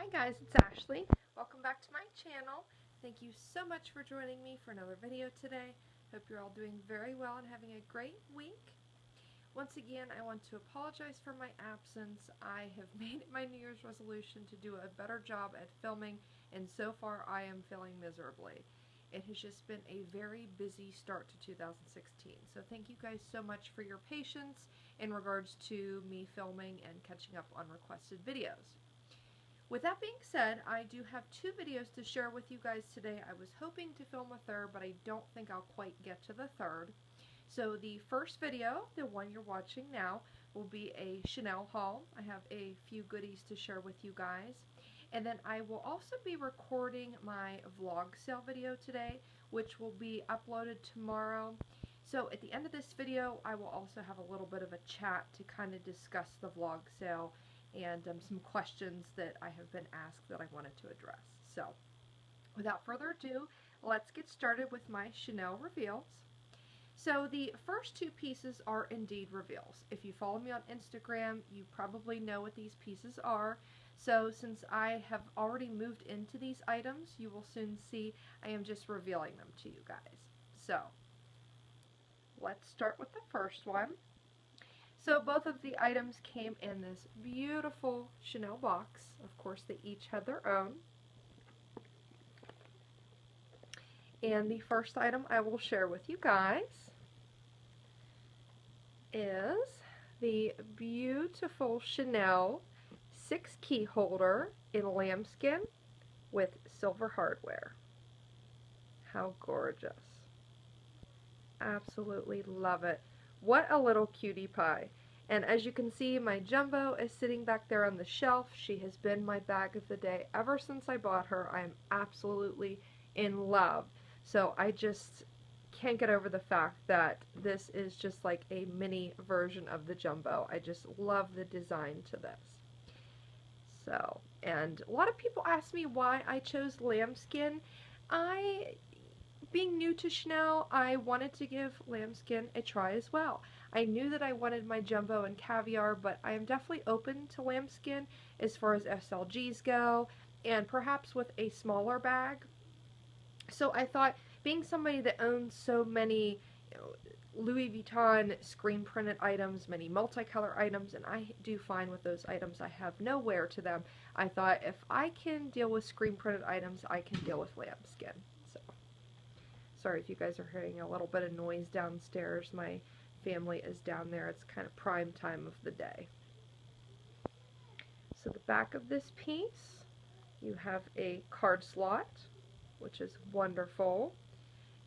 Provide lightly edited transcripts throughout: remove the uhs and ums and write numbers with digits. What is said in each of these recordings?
Hi guys, it's Ashley. Welcome back to my channel. Thank you so much for joining me for another video today. Hope you're all doing very well and having a great week. Once again, I want to apologize for my absence. I have made it my New Year's resolution to do a better job at filming, and so far I am failing miserably. It has just been a very busy start to 2016. So thank you guys so much for your patience in regards to me filming and catching up on requested videos. With that being said, I do have two videos to share with you guys today. I was hoping to film a third, but I don't think I'll quite get to the third. So the first video, the one you're watching now, will be a Chanel haul. I have a few goodies to share with you guys. And then I will also be recording my vlog sale video today, which will be uploaded tomorrow. So at the end of this video, I will also have a little bit of a chat to kind of discuss the vlog sale and some questions that I have been asked that I wanted to address. So without further ado, let's get started with my Chanel reveals. So the first two pieces are indeed reveals. If you follow me on Instagram, you probably know what these pieces are. So since I have already moved into these items, you will soon see I am just revealing them to you guys. So let's start with the first one. So both of the items came in this beautiful Chanel box. Of course, they each had their own. And the first item I will share with you guys is the beautiful Chanel 6 key holder in lambskin with silver hardware. How gorgeous. Absolutely love it. What a little cutie pie. And as you can see, my Jumbo is sitting back there on the shelf. She has been my bag of the day ever since I bought her. I am absolutely in love. So I just can't get over the fact that this is just like a mini version of the Jumbo. I just love the design to this. So, and a lot of people ask me why I chose lambskin. Being new to Chanel, I wanted to give lambskin a try as well. I knew that I wanted my Jumbo and caviar, but I am definitely open to lambskin as far as SLGs go, and perhaps with a smaller bag. So I thought, being somebody that owns so many Louis Vuitton screen printed items, many multicolor items, and I do find with those items I have no wear to them, I thought if I can deal with screen printed items, I can deal with lambskin. Sorry if you guys are hearing a little bit of noise downstairs. My family is down there. It's kind of prime time of the day. So the back of this piece, you have a card slot, which is wonderful.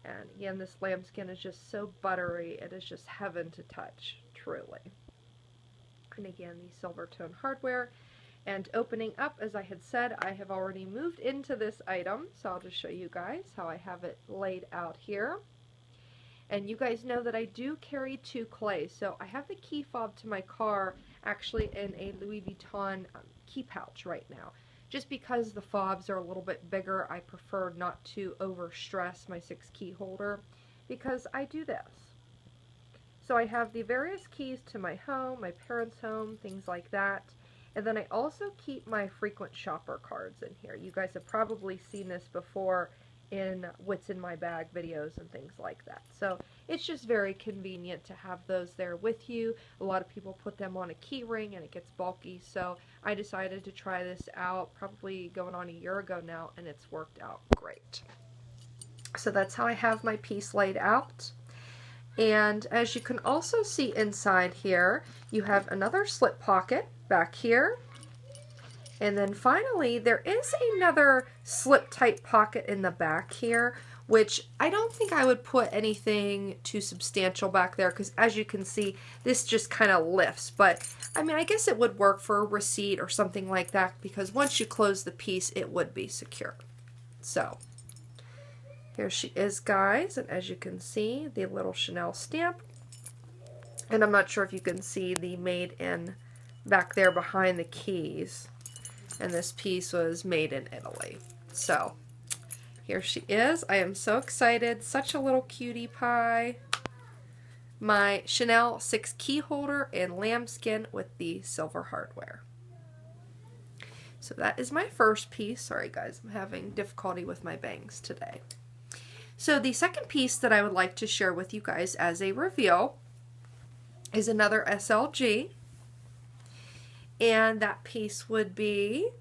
And again, this lambskin is just so buttery. It is just heaven to touch, truly. And again, the silver tone hardware. And opening up, as I had said, I have already moved into this item, so I'll just show you guys how I have it laid out here. And you guys know that I do carry two clays, so I have the key fob to my car actually in a Louis Vuitton key pouch right now. Just because the fobs are a little bit bigger, I prefer not to overstress my 6 key holder because I do this. So I have the various keys to my home, my parents' home, things like that. And then I also keep my frequent shopper cards in here. You guys have probably seen this before in what's in my bag videos and things like that. So it's just very convenient to have those there with you. A lot of people put them on a key ring and it gets bulky, so I decided to try this out probably going on a year ago now, and it's worked out great. So that's how I have my piece laid out. And as you can also see inside here, you have another slip pocket back here. And then finally, there is another slip type pocket in the back here, which I don't think I would put anything too substantial back there because as you can see, this just kind of lifts. But I mean, I guess it would work for a receipt or something like that because once you close the piece, it would be secure. So here she is, guys, and as you can see, the little Chanel stamp. And I'm not sure if you can see the made in back there behind the keys. And this piece was made in Italy. So here she is. I am so excited. Such a little cutie pie. My Chanel 6 key holder in lambskin with the silver hardware. So that is my first piece. Sorry guys, I'm having difficulty with my bangs today. So the second piece that I would like to share with you guys as a reveal is another SLG. And that piece would be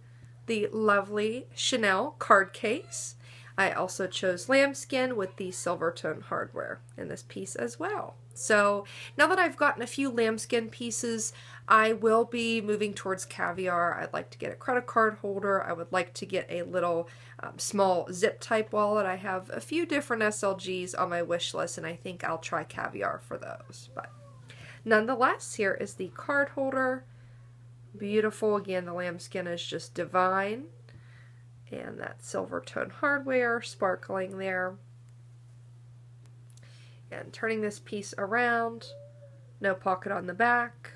the lovely Chanel card case. I also chose lambskin with the silver tone hardware in this piece as well. So now that I've gotten a few lambskin pieces, I will be moving towards caviar. I'd like to get a credit card holder. I would like to get a little small zip type wallet. I have a few different SLGs on my wish list, and I think I'll try caviar for those. But nonetheless, here is the card holder. Beautiful. Again, the lambskin is just divine. And that silver tone hardware sparkling there. And turning this piece around, no pocket on the back.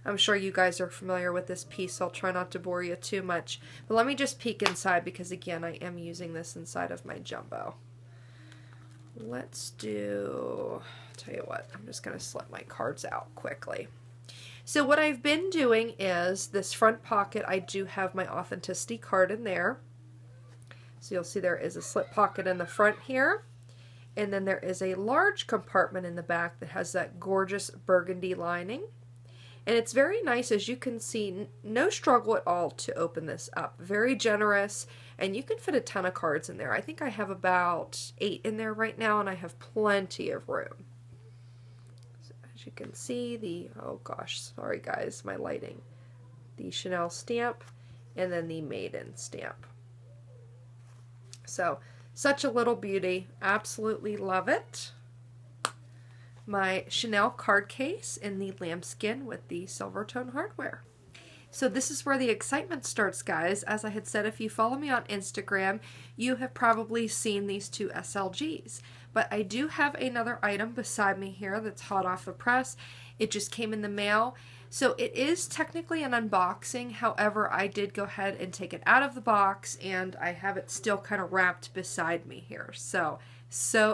I'm sure you guys are familiar with this piece, so I'll try not to bore you too much. But let me just peek inside because, again, I am using this inside of my jumbo. Let's do, I'll tell you what, I'm just going to slip my cards out quickly. So what I've been doing is this front pocket, I do have my authenticity card in there. So you'll see there is a slip pocket in the front here. And then there is a large compartment in the back that has that gorgeous burgundy lining. And it's very nice, as you can see, no struggle at all to open this up. Very generous, and you can fit a ton of cards in there. I think I have about 8 in there right now, and I have plenty of room. You can see the, oh gosh, sorry guys, my lighting, the Chanel stamp, and then the Maiden stamp. So such a little beauty, absolutely love it. My Chanel card case in the lambskin with the silver tone hardware. So this is where the excitement starts, guys. As I had said, if you follow me on Instagram, you have probably seen these two SLGs. But I do have another item beside me here that's hot off the press. It just came in the mail. So it is technically an unboxing. However, I did go ahead and take it out of the box, and I have it still kind of wrapped beside me here. So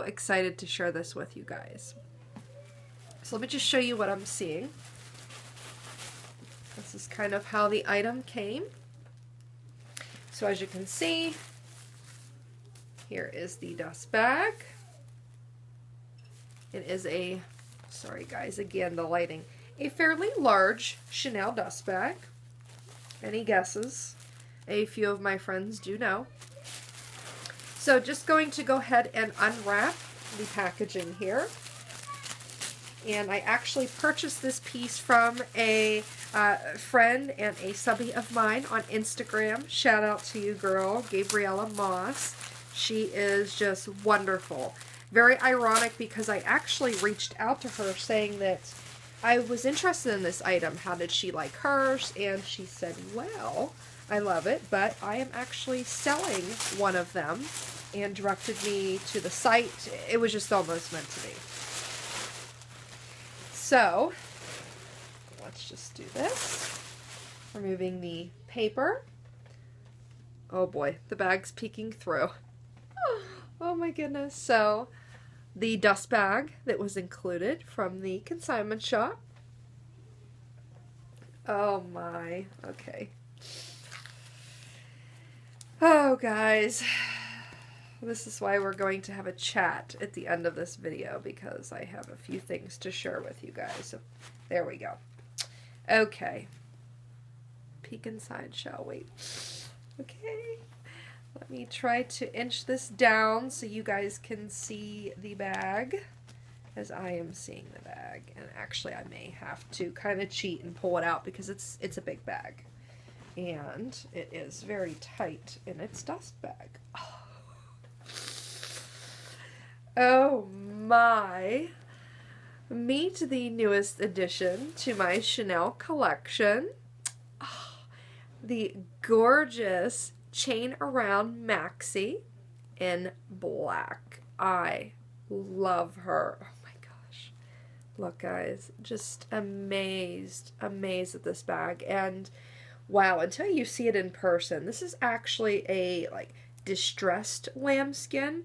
excited to share this with you guys. So let me just show you what I'm seeing. This is kind of how the item came. So as you can see, here is the dust bag. It is a, sorry guys, again, the lighting, a fairly large Chanel dust bag. Any guesses? A few of my friends do know. So just going to go ahead and unwrap the packaging here. And I actually purchased this piece from a friend and a subby of mine on Instagram. Shout out to you, girl, Gabriella Moss. She is just wonderful. Very ironic because I actually reached out to her saying that I was interested in this item. How did she like hers? And she said, well, I love it, but I am actually selling one of them, and directed me to the site. It was just almost meant to be. So let's just do this. Removing the paper. Oh boy, the bag's peeking through. Oh my goodness. So the dust bag that was included from the consignment shop. Oh my. Okay. Oh guys. This is why we're going to have a chat at the end of this video, because I have a few things to share with you guys. So there we go. Okay. Peek inside, shall we? Okay. Let me try to inch this down so you guys can see the bag as I am seeing the bag. And actually I may have to kind of cheat and pull it out because it's a big bag. And it is very tight in its dust bag. Oh my. Meet the newest addition to my Chanel collection. Oh, the gorgeous chain around Maxi in black. I love her. Oh my gosh. Look guys, just amazed at this bag. And wow, until you see it in person, this is actually a like distressed lambskin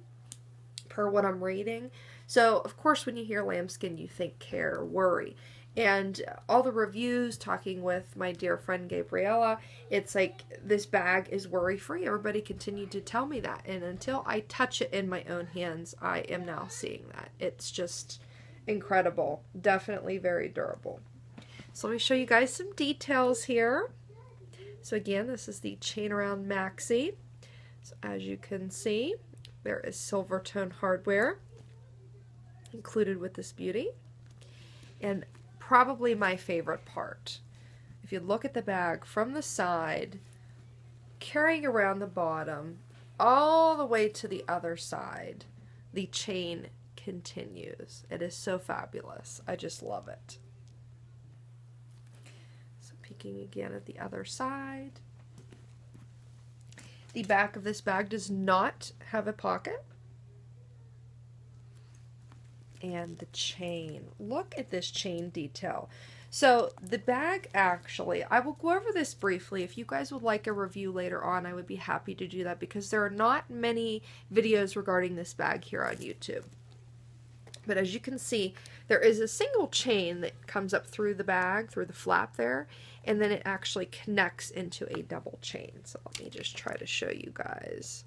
per what I'm reading. So of course when you hear lambskin you think care, worry. And all the reviews, talking with my dear friend Gabriella, it's like this bag is worry-free. Everybody continued to tell me that. And until I touch it in my own hands, I am now seeing that. It's just incredible. Definitely very durable. So let me show you guys some details here. So again, this is the chain around Maxi. So as you can see, there is silver tone hardware included with this beauty. And probably my favorite part, if you look at the bag from the side, carrying around the bottom, all the way to the other side, the chain continues. It is so fabulous. I just love it. So peeking again at the other side. The back of this bag does not have a pocket. And the chain. Look at this chain detail. So the bag actually, I will go over this briefly. If you guys would like a review later on, I would be happy to do that because there are not many videos regarding this bag here on YouTube. But as you can see, there is a single chain that comes up through the bag, through the flap there, and then it actually connects into a double chain. So let me just try to show you guys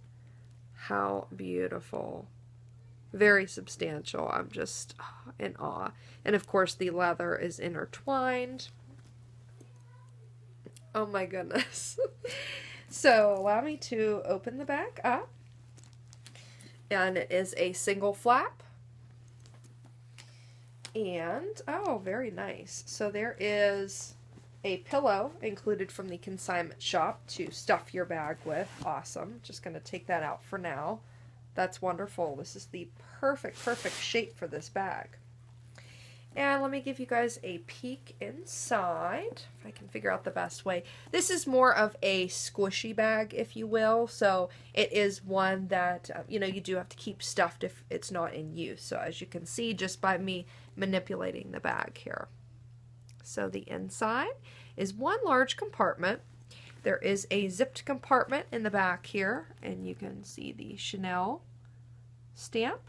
how beautiful. Very substantial. I'm just in awe. And of course the leather is intertwined. Oh my goodness. So allow me to open the bag up. And it is a single flap. And, oh, very nice. So there is a pillow included from the consignment shop to stuff your bag with. Awesome. Just going to take that out for now. That's wonderful. This is the perfect shape for this bag. And let me give you guys a peek inside, if I can figure out the best way. This is more of a squishy bag, if you will. So it is one that, you know, you do have to keep stuffed if it's not in use. So as you can see, just by me manipulating the bag here. So the inside is one large compartment. There is a zipped compartment in the back here, and you can see the Chanel stamp.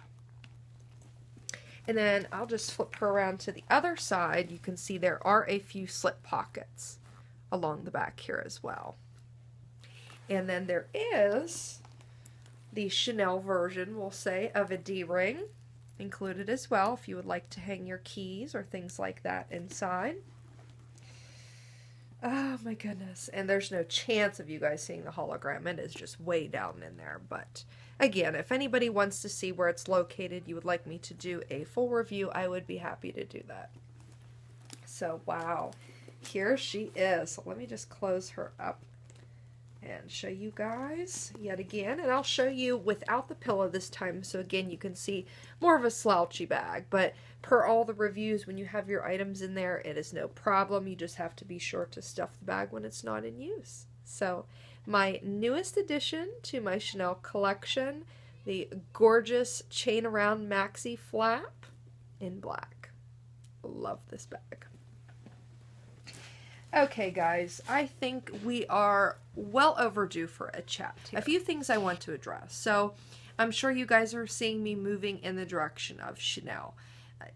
And then I'll just flip her around to the other side. You can see there are a few slip pockets along the back here as well. And then there is the Chanel version, we'll say, of a D-ring included as well, if you would like to hang your keys or things like that inside. Oh my goodness. And there's no chance of you guys seeing the hologram. It is just way down in there. But again, if anybody wants to see where it's located, you would like me to do a full review, I would be happy to do that. So wow, here she is. So let me just close her up and show you guys yet again. And I'll show you without the pillow this time. So again, you can see more of a slouchy bag. But per all the reviews, when you have your items in there, it is no problem. You just have to be sure to stuff the bag when it's not in use. So my newest addition to my Chanel collection, the gorgeous chain around Maxi flap in black. Love this bag. Okay guys, I think we are well overdue for a chat here. A few things I want to address. So I'm sure you guys are seeing me moving in the direction of Chanel.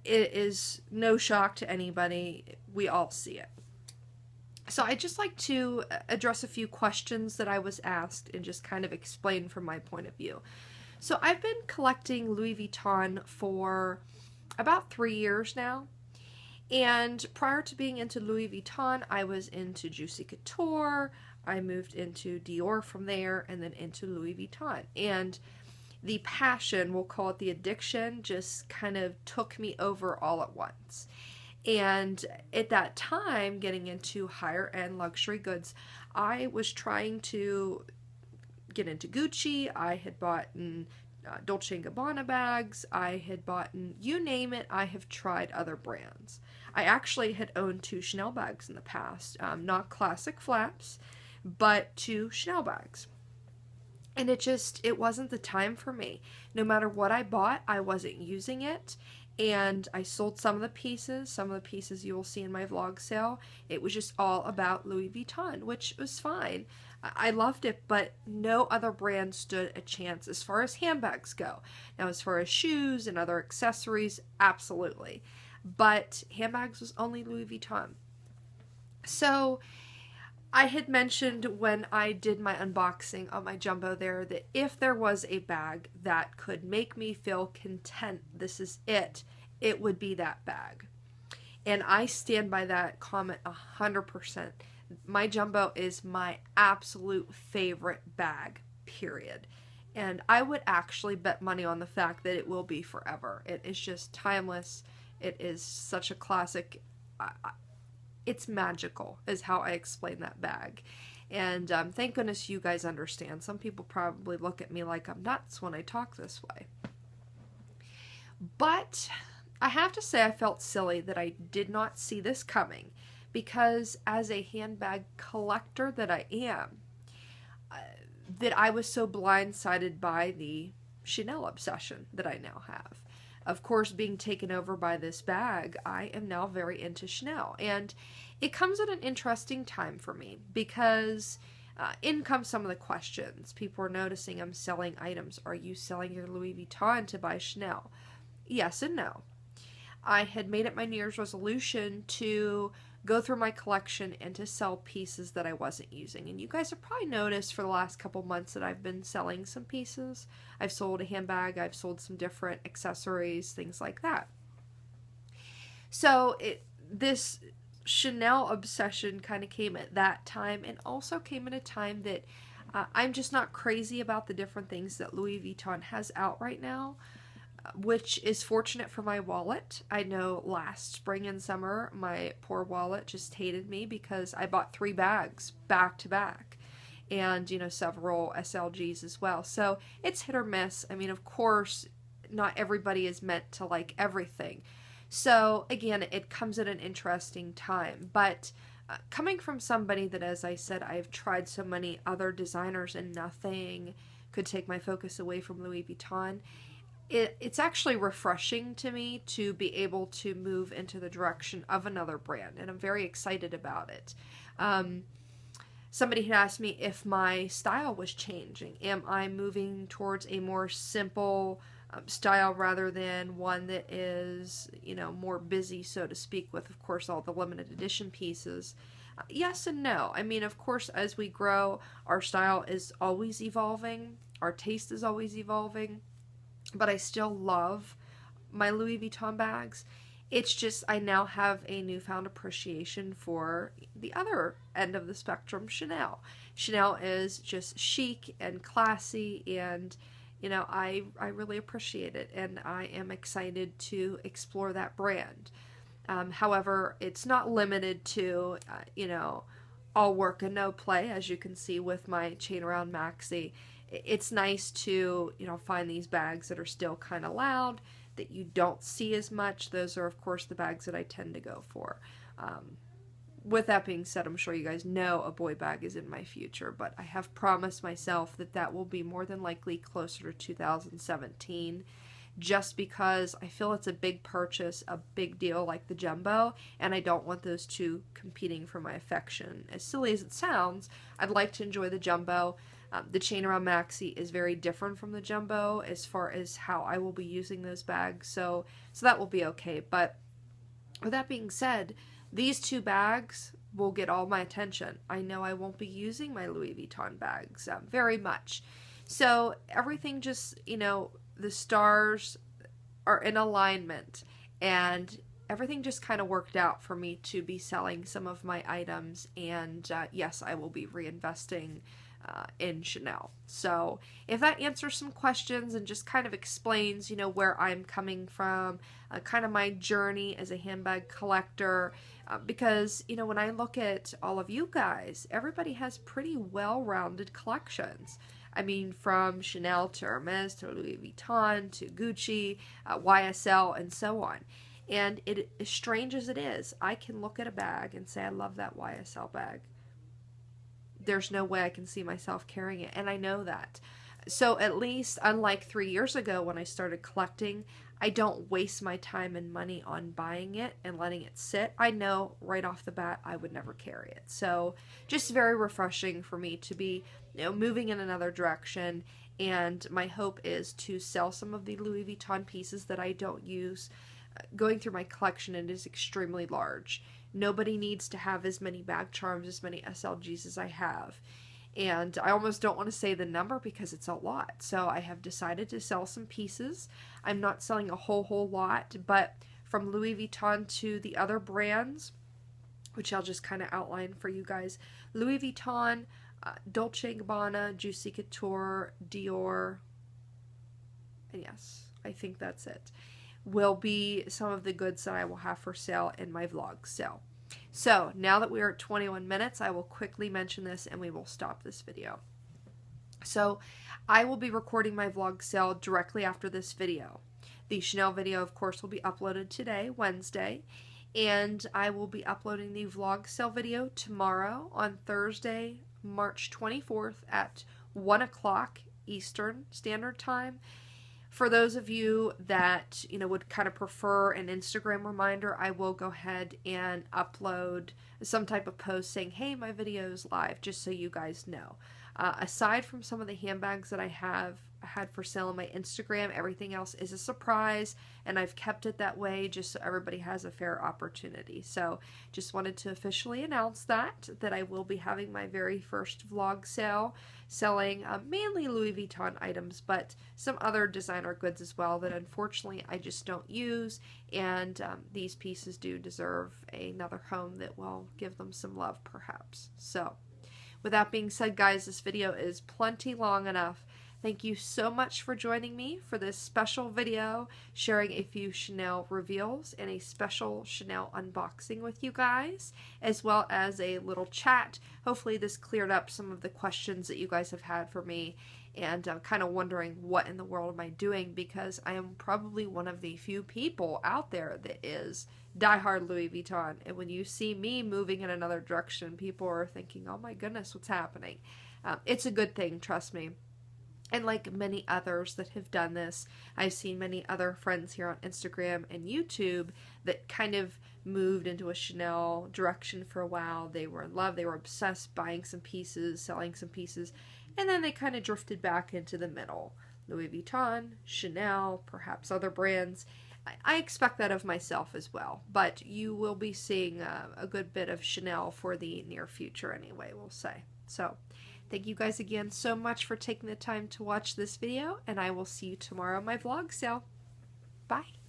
It is no shock to anybody. We all see it. So I'd just like to address a few questions that I was asked and just kind of explain from my point of view. So I've been collecting Louis Vuitton for about 3 years now. And prior to being into Louis Vuitton, I was into Juicy Couture. I moved into Dior from there and then into Louis Vuitton. And the passion, we'll call it the addiction, just kind of took me over all at once. And at that time, getting into higher end luxury goods, I was trying to get into Gucci. I had bought Dolce & Gabbana bags. I had bought, you name it, I have tried other brands. I actually had owned 2 Chanel bags in the past. Not classic flaps, but 2 Chanel bags. And it wasn't the time for me. No matter what I bought, I wasn't using it. And I sold some of the pieces you will see in my vlog sale. It was just all about Louis Vuitton, which was fine. I loved it, but no other brand stood a chance as far as handbags go. Now, as far as shoes and other accessories, absolutely. but handbags was only Louis Vuitton. So I had mentioned when I did my unboxing on my jumbo there that if there was a bag that could make me feel content, this is it would be that bag. And I stand by that comment 100%. My jumbo is my absolute favorite bag, period. And I would actually bet money on the fact that it will be forever. It is just timeless. It is such a classic. It's magical, is how I explain that bag. And thank goodness you guys understand. Some people probably look at me like I'm nuts when I talk this way. But I have to say I felt silly that I did not see this coming, because as a handbag collector that I am, that I was so blindsided by the Chanel obsession that I now have. Of course, being taken over by this bag, I am now very into Chanel. And it comes at an interesting time for me, because in come some of the questions. People are noticing I'm selling items. Are you selling your Louis Vuitton to buy Chanel? Yes and no. I had made it my New Year's resolution to go through my collection and to sell pieces that I wasn't using. And you guys have probably noticed for the last couple months that I've been selling some pieces. I've sold a handbag, I've sold some different accessories, things like that. So this Chanel obsession kind of came at that time, and also came at a time that I'm just not crazy about the different things that Louis Vuitton has out right now, which is fortunate for my wallet. I know last spring and summer, my poor wallet just hated me because I bought 3 bags back to back, and, you know, several SLGs as well. So it's hit or miss. I mean, of course, not everybody is meant to like everything. So again, it comes at an interesting time, but coming from somebody that, as I said, I've tried so many other designers and nothing could take my focus away from Louis Vuitton, it's actually refreshing to me to be able to move into the direction of another brand, and I'm very excited about it. Somebody had asked me if my style was changing. Am I moving towards a more simple style rather than one that is, you know, more busy, so to speak, with, of course, all the limited edition pieces? Yes and no. I mean, of course, as we grow, our style is always evolving. Our taste is always evolving. But I still love my Louis Vuitton bags. It's just I now have a newfound appreciation for the other end of the spectrum, Chanel. Chanel is just chic and classy, and, you know, I really appreciate it, and I am excited to explore that brand. However, it's not limited to, you know, all work and no play, as you can see with my chain around Maxi. It's nice to, you know, find these bags that are still kind of loud, that you don't see as much. Those are, of course, the bags that I tend to go for. With that being said, I'm sure you guys know a boy bag is in my future, but I have promised myself that that will be more than likely closer to 2017, just because I feel it's a big purchase, a big deal like the jumbo, and I don't want those two competing for my affection. As silly as it sounds, I'd like to enjoy the jumbo. The chain around Maxi is very different from the jumbo as far as how I will be using those bags, so that will be okay. But with that being said, these 2 bags will get all my attention. I know I won't be using my Louis Vuitton bags very much. So everything just, you know, the stars are in alignment, and everything just kind of worked out for me to be selling some of my items, and yes, I will be reinvesting in Chanel. So if that answers some questions and just kind of explains, you know, where I'm coming from, kind of my journey as a handbag collector, because, you know, when I look at all of you guys, everybody has pretty well-rounded collections. I mean, from Chanel to Hermes to Louis Vuitton to Gucci, YSL, and so on. And it, as strange as it is, I can look at a bag and say, I love that YSL bag. There's no way I can see myself carrying it, and I know that. So at least, unlike 3 years ago when I started collecting, I don't waste my time and money on buying it and letting it sit. I know right off the bat I would never carry it. So just very refreshing for me to be, you know, moving in another direction, and my hope is to sell some of the Louis Vuitton pieces that I don't use. going through my collection, it is extremely large. Nobody needs to have as many bag charms, as many SLGs as I have. And I almost don't want to say the number because it's a lot. So I have decided to sell some pieces. I'm not selling a whole lot, but from Louis Vuitton to the other brands, which I'll just kind of outline for you guys. Louis Vuitton, Dolce & Gabbana, Juicy Couture, Dior, and yes, I think that's it, will be some of the goods that I will have for sale in my vlog sale. So now that we are at 21 minutes, I will quickly mention this and we will stop this video. So I will be recording my vlog sale directly after this video. The Chanel video, of course, will be uploaded today, Wednesday, and I will be uploading the vlog sale video tomorrow on Thursday, March 24th at 1 o'clock Eastern Standard Time. For those of you that, you know, would kind of prefer an Instagram reminder, I will go ahead and upload some type of post saying, hey, my video is live, just so you guys know. Aside from some of the handbags that I had for sale on my Instagram, everything else is a surprise, and I've kept it that way just so everybody has a fair opportunity. So just wanted to officially announce that I will be having my very first vlog sale, selling mainly Louis Vuitton items, but some other designer goods as well that unfortunately I just don't use, and these pieces do deserve another home that will give them some love perhaps. So with that being said, guys, this video is plenty long enough. Thank you so much for joining me for this special video, sharing a few Chanel reveals and a special Chanel unboxing with you guys, as well as a little chat. Hopefully this cleared up some of the questions that you guys have had for me, and kind of wondering what in the world am I doing, because I am probably one of the few people out there that is diehard Louis Vuitton, and when you see me moving in another direction, people are thinking, oh my goodness, what's happening? It's a good thing, trust me. And like many others that have done this, I've seen many other friends here on Instagram and YouTube that kind of moved into a Chanel direction for a while. They were in love, they were obsessed, buying some pieces, selling some pieces, and then they kind of drifted back into the middle. Louis Vuitton, Chanel, perhaps other brands. I expect that of myself as well, but you will be seeing a good bit of Chanel for the near future anyway, we'll say. So thank you guys again so much for taking the time to watch this video, and I will see you tomorrow on my vlog sale. Bye!